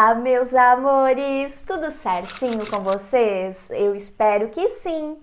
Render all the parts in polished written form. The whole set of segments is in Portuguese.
Olá, meus amores! Tudo certinho com vocês? Eu espero que sim!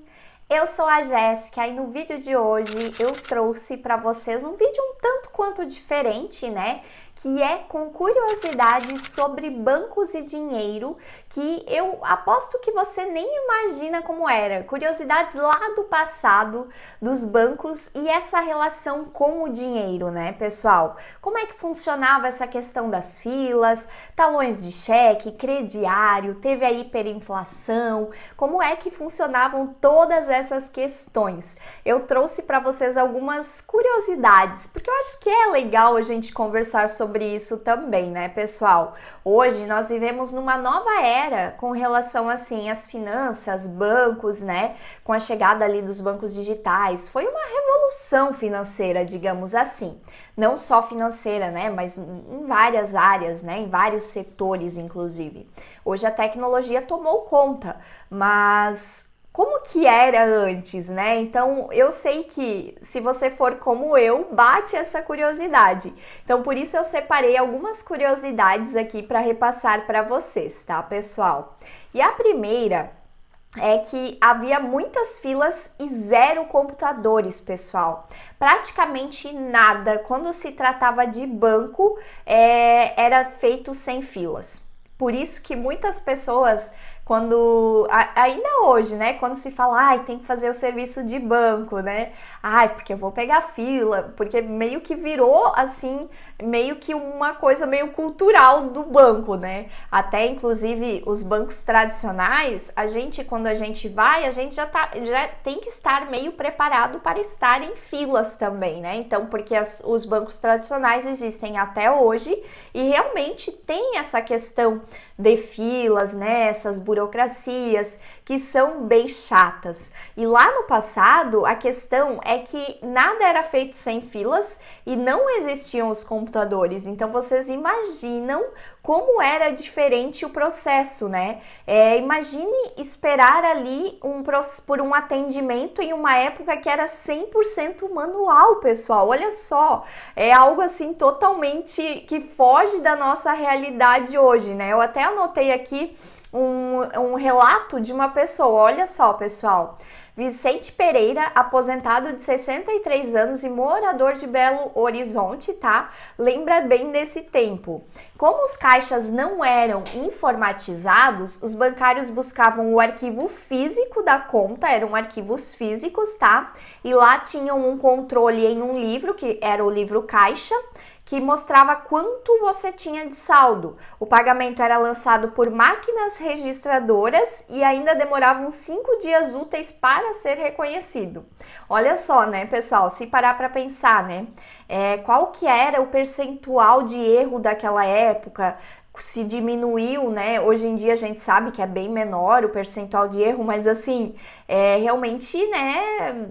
Eu sou a Jéssica e no vídeo de hoje eu trouxe para vocês um vídeo um tanto quanto diferente, né? Que é com curiosidades sobre bancos e dinheiro, que eu aposto que você nem imagina como era. Curiosidades lá do passado dos bancos e essa relação com o dinheiro, né, pessoal? Como é que funcionava essa questão das filas, talões de cheque, crediário, teve a hiperinflação, como é que funcionavam todas essas questões? Eu trouxe para vocês algumas curiosidades, porque eu acho que é legal a gente conversar sobre isso também, né, pessoal? Hoje nós vivemos numa nova era com relação assim às finanças, bancos, né? Com a chegada ali dos bancos digitais, foi uma revolução financeira, digamos assim. Não só financeira, né, mas em várias áreas, né, em vários setores inclusive. Hoje a tecnologia tomou conta, mas como que era antes, né? Então, eu sei que se você for como eu, bate essa curiosidade. Então, por isso eu separei algumas curiosidades aqui para repassar para vocês, tá, pessoal? E a primeira é que havia muitas filas e zero computadores, pessoal. Praticamente nada, quando se tratava de banco, era feito sem filas. Por isso que muitas pessoas ainda hoje, né, quando se fala, ai, tem que fazer o serviço de banco, né, ai, porque eu vou pegar fila, porque meio que virou, assim, meio que uma coisa meio cultural do banco, né, até inclusive os bancos tradicionais, quando a gente vai, a gente já tem que estar meio preparado para estar em filas também, né, então, porque os bancos tradicionais existem até hoje e realmente tem essa questão de filas, né, essas burocracias que são bem chatas. E lá no passado, a questão é que nada era feito sem filas e não existiam os computadores. Então, vocês imaginam como era diferente o processo, né? Imagine esperar ali por um atendimento em uma época que era 100% manual, pessoal. Olha só, é algo assim totalmente que foge da nossa realidade hoje, né? Eu até anotei aqui um relato de uma pessoa, olha só, pessoal. Vicente Pereira, aposentado de 63 anos e morador de Belo Horizonte, tá? Lembra bem desse tempo. Como os caixas não eram informatizados, os bancários buscavam o arquivo físico da conta, eram arquivos físicos, tá? E lá tinham um controle em um livro, que era o livro caixa, que mostrava quanto você tinha de saldo. O pagamento era lançado por máquinas registradoras e ainda demorava uns 5 dias úteis para ser reconhecido. Olha só, né, pessoal, se parar para pensar, né, qual que era o percentual de erro daquela época, se diminuiu, né? Hoje em dia a gente sabe que é bem menor o percentual de erro, mas assim, realmente, né,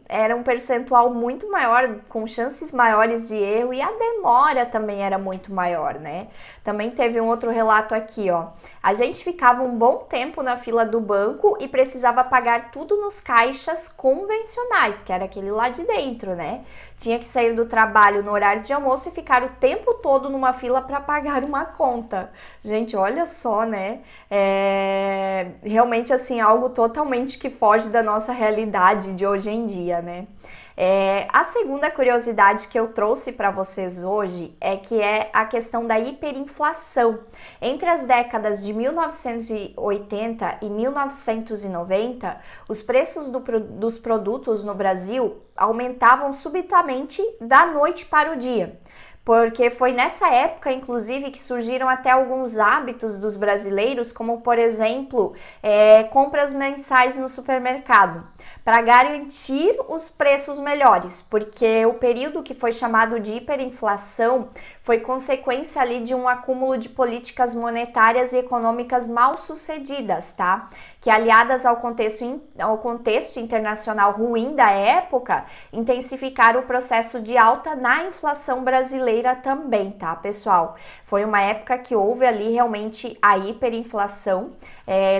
era um percentual muito maior, com chances maiores de erro, e a demora também era muito maior, né? Também teve um outro relato aqui, ó. A gente ficava um bom tempo na fila do banco e precisava pagar tudo nos caixas convencionais, que era aquele lá de dentro, né? Tinha que sair do trabalho no horário de almoço e ficar o tempo todo numa fila para pagar uma conta. Gente, olha só, né? Realmente, assim, algo totalmente que foge da nossa realidade de hoje em dia, né? A segunda curiosidade que eu trouxe para vocês hoje é a questão da hiperinflação. Entre as décadas de 1980 e 1990, os preços dos produtos no Brasil aumentavam subitamente da noite para o dia. Porque foi nessa época, inclusive, que surgiram até alguns hábitos dos brasileiros, como, por exemplo, compras mensais no supermercado, para garantir os preços melhores, porque o período que foi chamado de hiperinflação foi consequência ali de um acúmulo de políticas monetárias e econômicas mal sucedidas, tá? que aliadas ao contexto internacional ruim da época, intensificaram o processo de alta na inflação brasileira também, tá, pessoal? Foi uma época que houve ali realmente a hiperinflação.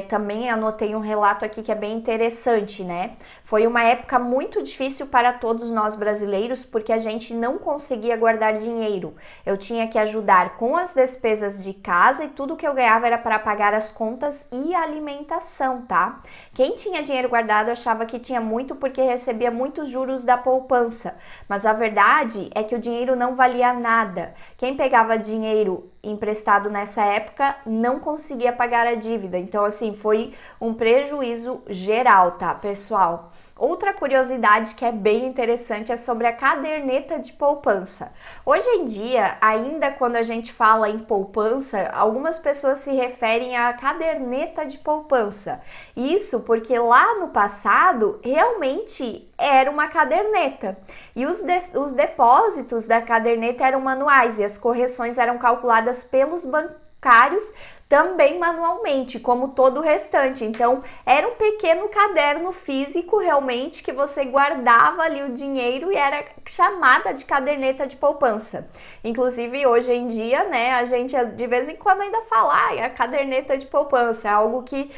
Também anotei um relato aqui que é bem interessante, né? Foi uma época muito difícil para todos nós brasileiros, porque a gente não conseguia guardar dinheiro. Eu tinha que ajudar com as despesas de casa e tudo que eu ganhava era para pagar as contas e a alimentação, tá? Quem tinha dinheiro guardado achava que tinha muito porque recebia muitos juros da poupança, mas a verdade é que o dinheiro não valia nada. Quem pegava dinheiro emprestado nessa época não conseguia pagar a dívida. Então, assim, foi um prejuízo geral, tá, pessoal? Outra curiosidade que é bem interessante é sobre a caderneta de poupança. Hoje em dia, ainda quando a gente fala em poupança, algumas pessoas se referem à caderneta de poupança. Isso porque lá no passado, realmente era uma caderneta. E os depósitos da caderneta eram manuais e as correções eram calculadas pelos bancários também manualmente, como todo o restante. Então, era um pequeno caderno físico realmente que você guardava ali o dinheiro e era chamada de caderneta de poupança. Inclusive, hoje em dia, né, a gente de vez em quando ainda fala, a caderneta de poupança, é algo que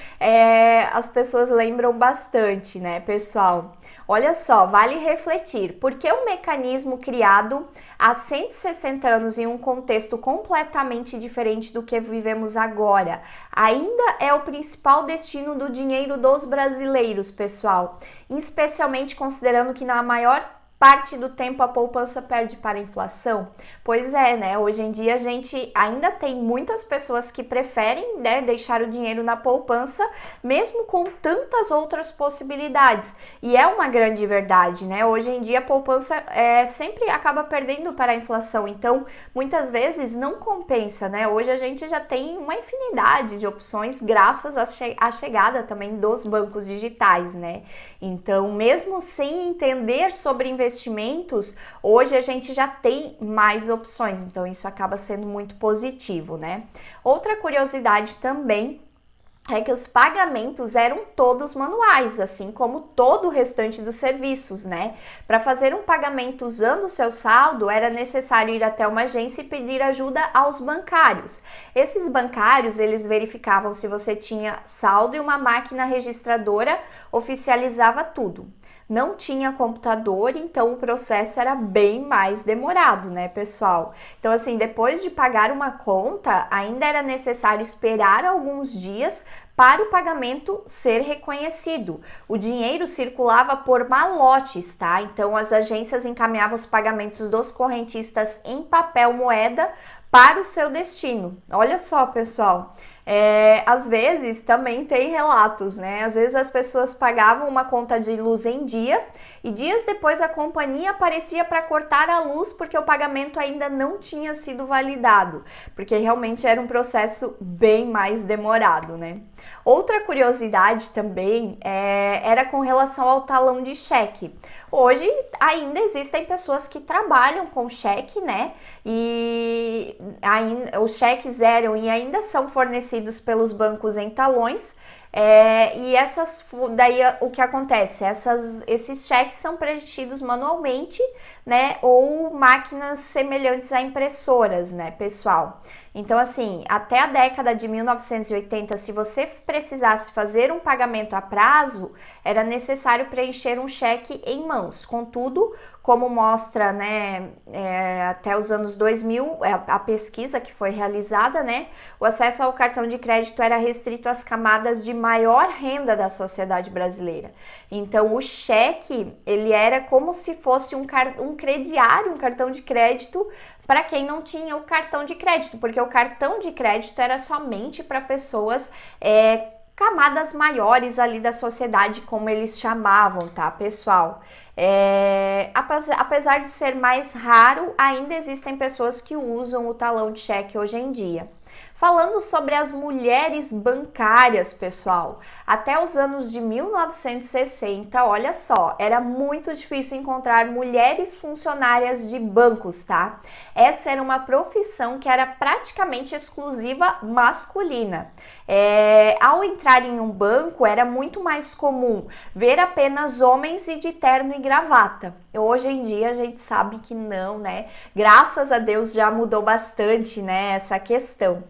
as pessoas lembram bastante, né, pessoal? Olha só, vale refletir, porque um mecanismo criado há 160 anos em um contexto completamente diferente do que vivemos agora ainda é o principal destino do dinheiro dos brasileiros, pessoal, especialmente considerando que na maior parte do tempo a poupança perde para a inflação? Pois é, né? Hoje em dia a gente ainda tem muitas pessoas que preferem, né, deixar o dinheiro na poupança, mesmo com tantas outras possibilidades. E é uma grande verdade, né? Hoje em dia a poupança sempre acaba perdendo para a inflação, então muitas vezes não compensa, né? Hoje a gente já tem uma infinidade de opções graças à chegada também dos bancos digitais, né? Então, mesmo sem entender sobre investimentos, hoje a gente já tem mais opções, então isso acaba sendo muito positivo, né? Outra curiosidade também é que os pagamentos eram todos manuais, assim como todo o restante dos serviços, né? Para fazer um pagamento usando o seu saldo, era necessário ir até uma agência e pedir ajuda aos bancários. Esses bancários, eles verificavam se você tinha saldo e uma máquina registradora oficializava tudo. Não tinha computador, então o processo era bem mais demorado, né, pessoal? Então, assim, depois de pagar uma conta, ainda era necessário esperar alguns dias para o pagamento ser reconhecido. O dinheiro circulava por malotes, tá? Então, as agências encaminhavam os pagamentos dos correntistas em papel moeda para o seu destino. Olha só, pessoal. Às vezes também tem relatos, né? Às vezes as pessoas pagavam uma conta de luz em dia e dias depois a companhia aparecia para cortar a luz porque o pagamento ainda não tinha sido validado, porque realmente era um processo bem mais demorado, né? Outra curiosidade também era com relação ao talão de cheque. Hoje ainda existem pessoas que trabalham com cheque, né? E os cheques eram e ainda são fornecidos pelos bancos em talões. E daí o que acontece? Esses cheques são preenchidos manualmente, né? Ou máquinas semelhantes a impressoras, né, pessoal? Então, assim, até a década de 1980, se você precisasse fazer um pagamento a prazo, era necessário preencher um cheque em mãos. Contudo, como mostra, né, até os anos 2000, a pesquisa que foi realizada, né, o acesso ao cartão de crédito era restrito às camadas de maior renda da sociedade brasileira. Então, o cheque, ele era como se fosse um crediário, um cartão de crédito para quem não tinha o cartão de crédito, porque o cartão de crédito era somente para pessoas camadas maiores ali da sociedade, como eles chamavam, tá, pessoal? Apesar de ser mais raro, ainda existem pessoas que usam o talão de cheque hoje em dia. falando sobre as mulheres bancárias, pessoal. Até os anos de 1960, olha só, era muito difícil encontrar mulheres funcionárias de bancos, tá? Essa era uma profissão que era praticamente exclusiva masculina. Ao entrar em um banco, era muito mais comum ver apenas homens e de terno e gravata. Hoje em dia a gente sabe que não, né? Graças a Deus já mudou bastante, né, essa questão.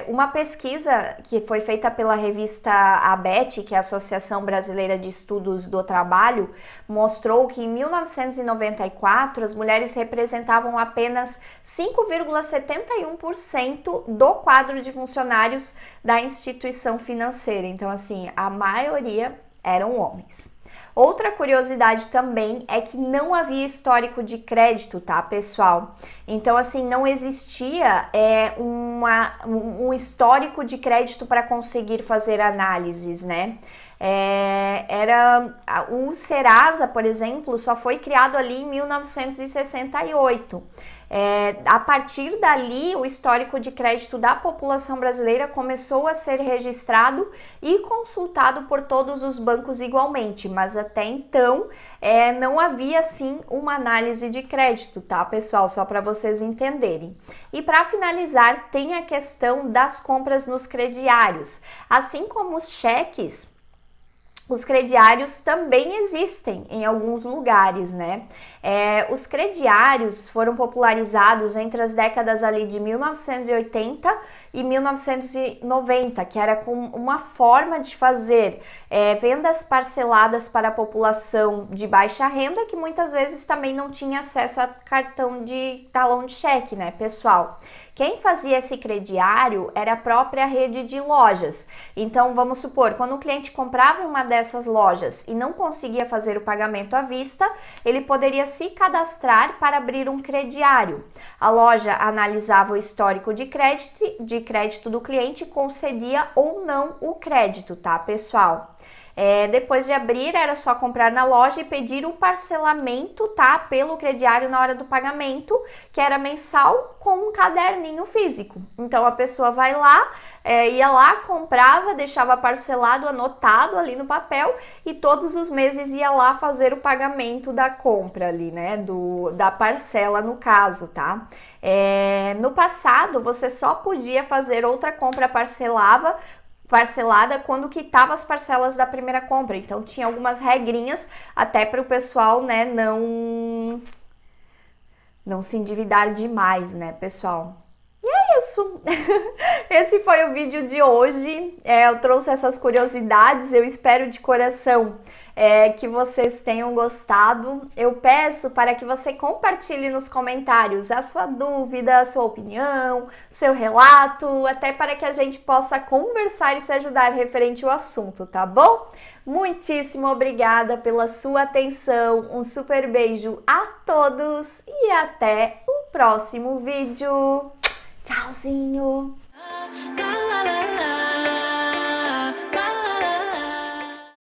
Uma pesquisa que foi feita pela revista ABET, que é a Associação Brasileira de Estudos do Trabalho, mostrou que em 1994 as mulheres representavam apenas 5,71% do quadro de funcionários da instituição financeira. Então, assim, a maioria eram homens. Outra curiosidade também é que não havia histórico de crédito, tá, pessoal? Então, assim, não existia um histórico de crédito para conseguir fazer análises, né? O Serasa, por exemplo, só foi criado ali em 1968. A partir dali, o histórico de crédito da população brasileira começou a ser registrado e consultado por todos os bancos igualmente, mas até então não havia assim uma análise de crédito, tá, pessoal? Só para vocês entenderem. E para finalizar, tem a questão das compras nos crediários. Assim como os cheques, os crediários também existem em alguns lugares, né? Os crediários foram popularizados entre as décadas ali de 1980 e 1990, que era com uma forma de fazer vendas parceladas para a população de baixa renda, que muitas vezes também não tinha acesso a talão de cheque, né, pessoal? Quem fazia esse crediário era a própria rede de lojas. Então, vamos supor, quando o cliente comprava em uma dessas lojas e não conseguia fazer o pagamento à vista, ele poderia se cadastrar para abrir um crediário. A loja analisava o histórico de crédito do cliente e concedia ou não o crédito, tá, pessoal? Depois de abrir, era só comprar na loja e pedir o parcelamento, tá, pelo crediário na hora do pagamento, que era mensal, com um caderninho físico. Então a pessoa vai lá, ia lá, comprava, deixava parcelado, anotado ali no papel e todos os meses ia lá fazer o pagamento da compra ali, né, da parcela no caso, tá? No passado, você só podia fazer outra compra parcelada quando quitava as parcelas da primeira compra. Então tinha algumas regrinhas até para o pessoal, né, não se endividar demais, né, pessoal? E é isso. Esse foi o vídeo de hoje. Eu trouxe essas curiosidades, eu espero de coração que vocês tenham gostado. Eu peço para que você compartilhe nos comentários a sua dúvida, a sua opinião, seu relato, até para que a gente possa conversar e se ajudar referente ao assunto, tá bom? Muitíssimo obrigada pela sua atenção, um super beijo a todos e até o próximo vídeo. Tchauzinho!